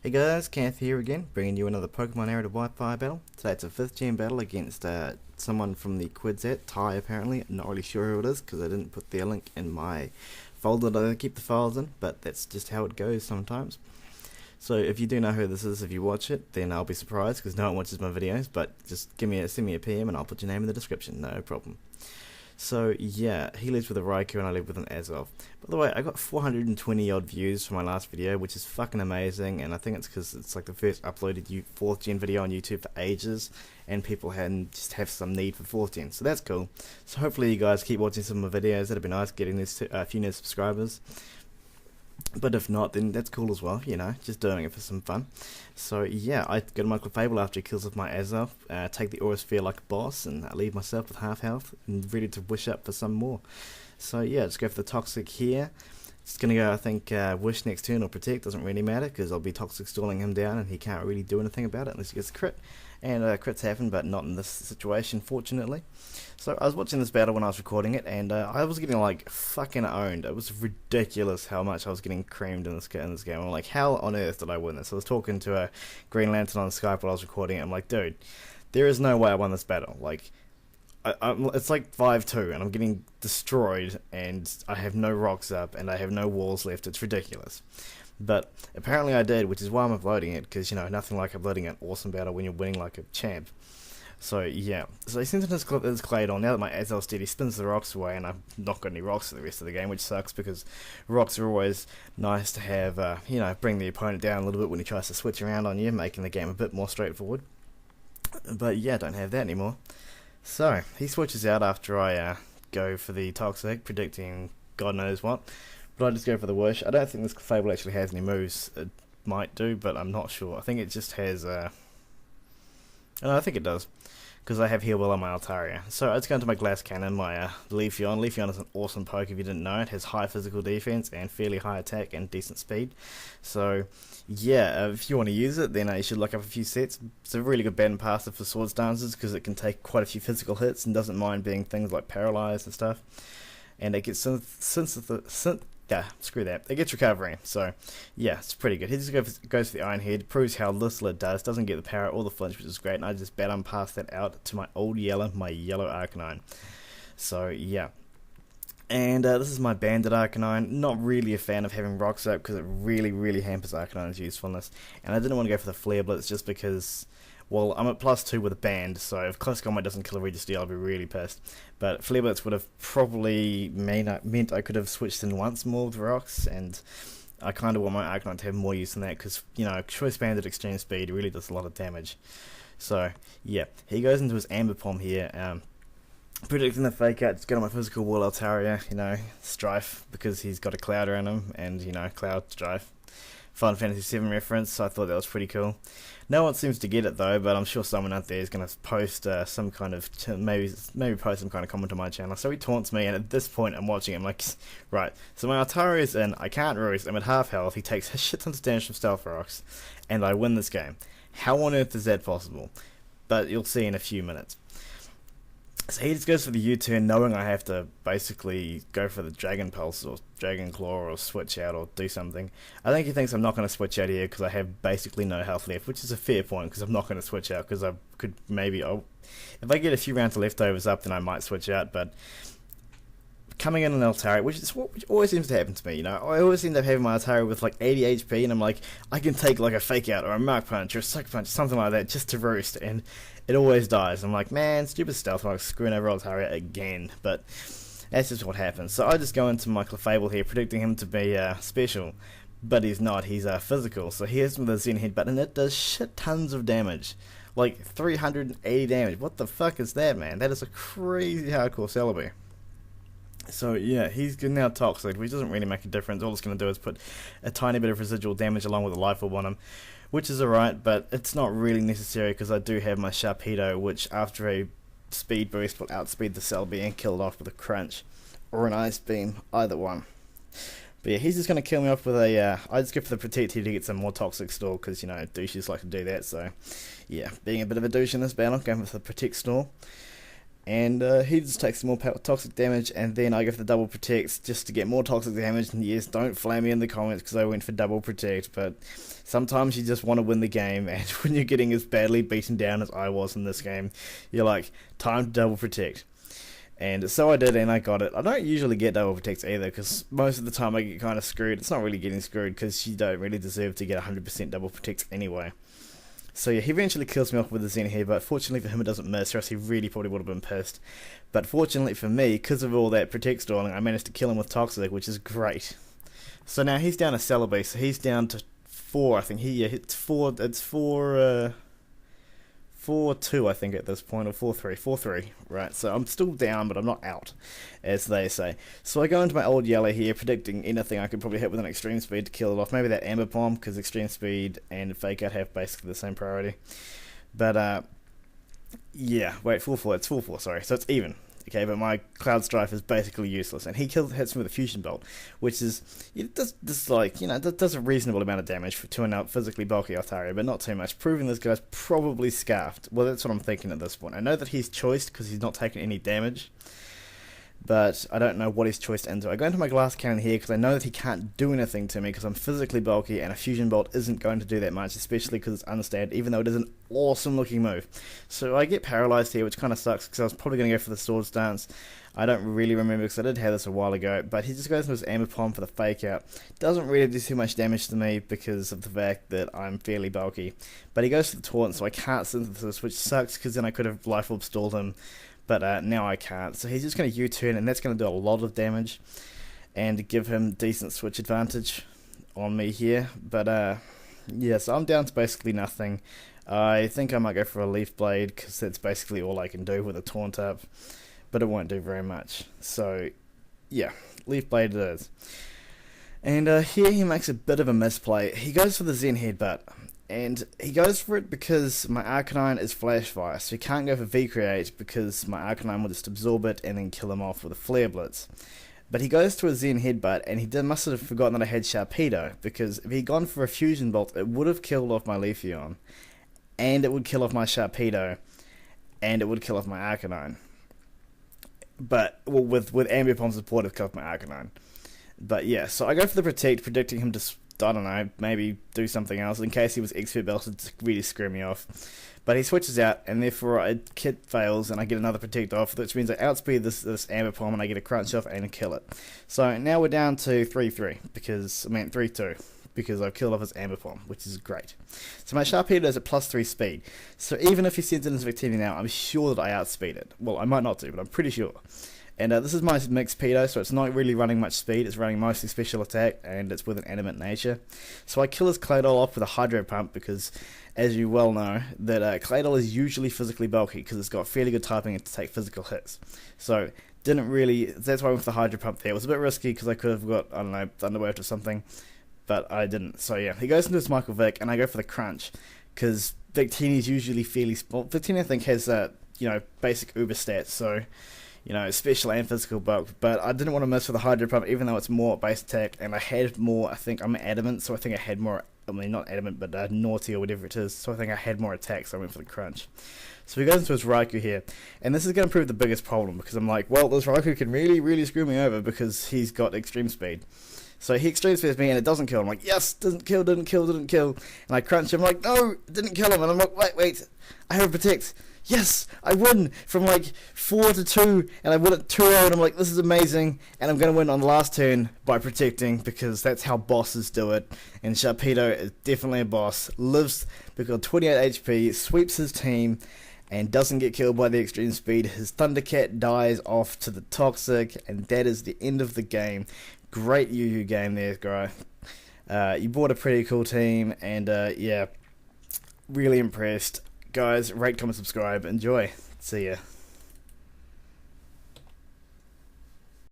Hey guys, Kath here again, bringing you another Pokemon Narrated Wi-Fi battle. Today it's a 5th gen battle against someone from the quid set, Ty apparently. I'm not really sure who it is because I didn't put their link in my folder that I keep the files in, but that's just how it goes sometimes. So if you do know who this is, if you watch it, then I'll be surprised because no one watches my videos, but just send me a PM and I'll put your name in the description, no problem. So yeah, he lives with a Raikou and I live with an Azov. By the way, I got 420 odd views for my last video, which is fucking amazing, and I think it's because it's like the first uploaded 4th gen video on YouTube for ages, and people just have some need for 4th gen, so that's cool. So hopefully you guys keep watching some of my videos, that'd be nice, getting this few new subscribers. But if not, then that's cool as well, you know, just doing it for some fun. So yeah, I go to Michael Fable after he kills off my Azov, take the Aura Sphere like a boss, and I leave myself with half health and ready to wish up for some more. So yeah, just go for the Toxic here. It's going to go, I think, Wish next turn or Protect, doesn't really matter, because I'll be Toxic stalling him down and he can't really do anything about it unless he gets a crit. And crits happen, but not in this situation, fortunately. So I was watching this battle when I was recording it, and I was getting, like, fucking owned. It was ridiculous how much I was getting creamed in this game. I'm like, how on earth did I win this? I was talking to a Green Lantern on Skype while I was recording it. I'm like, dude, there is no way I won this battle. Like, it's like 5-2 and I'm getting destroyed and I have no rocks up and I have no walls left. It's ridiculous. But apparently I did, which is why I'm uploading it, because, you know, nothing like uploading an awesome battle when you're winning like a champ. So yeah, so he sends in his Claydol. Now that my Azal's dead, he spins the rocks away, and I've not got any rocks for the rest of the game, which sucks because rocks are always nice to have, you know, bring the opponent down a little bit when he tries to switch around on you, making the game a bit more straightforward. But yeah, don't have that anymore. So he switches out after I go for the Toxic, predicting God knows what. But I just go for the Wish. I don't think this Fable actually has any moves. It might do, but I'm not sure. I think it just has... no, I think it does, because I have Heal Well on my Altaria. So let's go into my Glass Cannon, my Leafeon. Leafeon is an awesome poke if you didn't know. It has high physical defense and fairly high attack and decent speed. So yeah, if you want to use it, then you should look up a few sets. It's a really good band passive for Swords Dancers because it can take quite a few physical hits and doesn't mind being things like paralyzed and stuff. And it gets it gets recovery, so yeah, it's pretty good. He just goes for the Iron Head, proves how little it does, doesn't get the power or the flinch, which is great, and I just bet pass that out to my yellow Arcanine. So yeah. And this is my Bandit Arcanine. Not really a fan of having rocks up because it really hampers Arcanine's usefulness. And I didn't want to go for the Flare Blitz just because, well, I'm at +2 with a band, so if Close Combat doesn't kill a Registeel, I'll be really pissed. But Flare Blitz would have probably meant I could have switched in once more with rocks, and I kind of want my Arcanine to have more use than that, because, you know, Choice Band at Extreme Speed really does a lot of damage. So, yeah, he goes into his Amber Palm here, predicting the Fake Out, just go to my physical wall Altaria, you know, Strife, because he's got a Cloud around him, and, you know, Cloud, Strife. Final Fantasy VII reference, so I thought that was pretty cool. No one seems to get it though, but I'm sure someone out there is going to post some kind of, maybe post some kind of comment on my channel. So he taunts me, and at this point I'm watching him like, right, so my Altaria is in, I can't roost, I'm at half health, he takes a shit ton of damage from Stealth Rocks, and I win this game. How on earth is that possible? But you'll see in a few minutes. So he just goes for the U-turn, knowing I have to basically go for the Dragon Pulse or Dragon Claw or switch out or do something. I think he thinks I'm not going to switch out here because I have basically no health left, which is a fair point because I'm not going to switch out because I could maybe... if I get a few rounds of leftovers up, then I might switch out, but... coming in an Altaria, which always seems to happen to me, you know. I always end up having my Altaria with like 80 HP, and I'm like, I can take like a Fake Out or a Mark Punch or a Sucker Punch, something like that, just to roost, and it always dies. I'm like, man, stupid Stealth Rock screwing over Altaria again, but that's just what happens. So I just go into my Clefable here, predicting him to be special, but he's not, he's physical. So he hits with a Zen Headbutt, and it does shit tons of damage. Like 380 damage. What the fuck is that, man? That is a crazy hardcore Celebi. So yeah, he's now Toxic, which doesn't really make a difference. All it's going to do is put a tiny bit of residual damage along with a Life Orb on him, which is alright, but it's not really necessary because I do have my Sharpedo, which after a speed boost will outspeed the Celebi and kill it off with a Crunch or an Ice Beam, either one. But yeah, he's just going to kill me off with a, I just go for the Protect here to get some more Toxic Stall, because, you know, douches like to do that, so yeah, being a bit of a douche in this battle, going for the Protect Stall. and he just takes more toxic damage, and then I go for the double protect just to get more toxic damage. And yes, don't flame me in the comments because I went for double protect, but sometimes you just want to win the game, and when you're getting as badly beaten down as I was in this game, you're like, time to double protect. And so I did, and I got it. I don't usually get double protects either, because most of the time I get kind of screwed. It's not really getting screwed, because you don't really deserve to get 100% double protects anyway. So yeah, he eventually kills me off with the Zen here, but fortunately for him it doesn't miss, or else he really probably would have been pissed. But fortunately for me, because of all that protect stalling, I managed to kill him with Toxic, which is great. So now he's down to Celebi, so he's down to 4, I think. It's 4-2, I think, at this point, or 4-3, 4-3, right? So I'm still down, but I'm not out, as they say. So I go into my old yellow here, predicting anything I could probably hit with an extreme speed to kill it off. Maybe that Amber Bomb, because extreme speed and fake out have basically the same priority. But yeah, wait, 4-4, it's 4-4, sorry, so it's even. Okay, but my Cloud Strife is basically useless, and he hits me with a Fusion Bolt, which is, it does a reasonable amount of damage to an physically bulky Altaria, but not too much, proving this guy's probably scarfed. Well, that's what I'm thinking at this point. I know that he's choiced because he's not taking any damage, but I don't know what he's choiced into. I go into my Glass Cannon here because I know that he can't do anything to me because I'm physically bulky, and a Fusion Bolt isn't going to do that much, especially because it's unstanned, even though it is an awesome looking move. So I get paralyzed here, which kind of sucks because I was probably going to go for the Sword Stance. I don't really remember because I did have this a while ago, but he just goes into his Amber Palm for the fake out. Doesn't really do too much damage to me because of the fact that I'm fairly bulky. But he goes for the Taunt, so I can't Synthesis, which sucks because then I could have Life Orb stalled him. But now I can't. So he's just going to U-turn, and that's going to do a lot of damage and give him decent switch advantage on me here. But yeah, so I'm down to basically nothing. I think I might go for a Leaf Blade because that's basically all I can do with a Taunt up. But it won't do very much. So yeah, Leaf Blade it is. And here he makes a bit of a misplay. He goes for the Zen Headbutt. And he goes for it because my Arcanine is Flash Fire, so he can't go for V-Create because my Arcanine will just absorb it and then kill him off with a Flare Blitz. But he goes to a Zen Headbutt, and he must have forgotten that I had Sharpedo, because if he'd gone for a Fusion Bolt, it would have killed off my Leafeon, and it would kill off my Sharpedo, and it would kill off my Arcanine. But, well, with Ambipom support, it would kill off my Arcanine. But yeah, so I go for the Protect, predicting him to, I don't know, maybe do something else in case he was Expert Belted to really screw me off. But he switches out, and therefore a Kit fails, and I get another Protect off, which means I outspeed this Amber Palm, and I get a Crunch off and a kill it. So now we're down to 3-3, 3-2, because I've killed off his Amber Palm, which is great. So my Sharpedo is at +3 speed, so even if he sends it into Victini now, I'm sure that I outspeed it. Well, I might not do, but I'm pretty sure. And this is my mixed Pedo, so it's not really running much speed, it's running mostly special attack, and it's with an animate nature. So I kill his Claydol off with a Hydro Pump, because, as you well know, that Claydol is usually physically bulky, because it's got fairly good typing to take physical hits. So, that's why I went for the Hydro Pump there. It was a bit risky, because I could have got, I don't know, Thunderwave or something, but I didn't. So yeah, he goes into his Michael Vick, and I go for the Crunch, because Victini's usually fairly small. Victini, I think, has, basic Uber stats, so, special and physical bulk, but I didn't want to miss with the Hydro Pump, even though it's more base attack, and I had more, I think, I'm adamant, so I think I had more, not adamant, but naughty or whatever it is, so I think I had more attack, so I went for the Crunch. So he goes into his Raikou here, and this is going to prove the biggest problem, because I'm like, well, this Raikou can really, really screw me over, because he's got extreme speed. So he extreme speeds me, and it doesn't kill. I'm like, yes, didn't kill. And I crunch him, I'm like, no, it didn't kill him, and I'm like, wait, I have a Protect. Yes, I win from 4-2, and I win at 2-0, and I'm like, this is amazing, and I'm going to win on the last turn by protecting, because that's how bosses do it, and Sharpedo is definitely a boss, lives because 28 HP, sweeps his team, and doesn't get killed by the extreme speed. His Thundercat dies off to the Toxic, and that is the end of the game. Great UU game there, guy. You bought a pretty cool team, and yeah, really impressed. Guys, rate, comment, subscribe. Enjoy. See ya.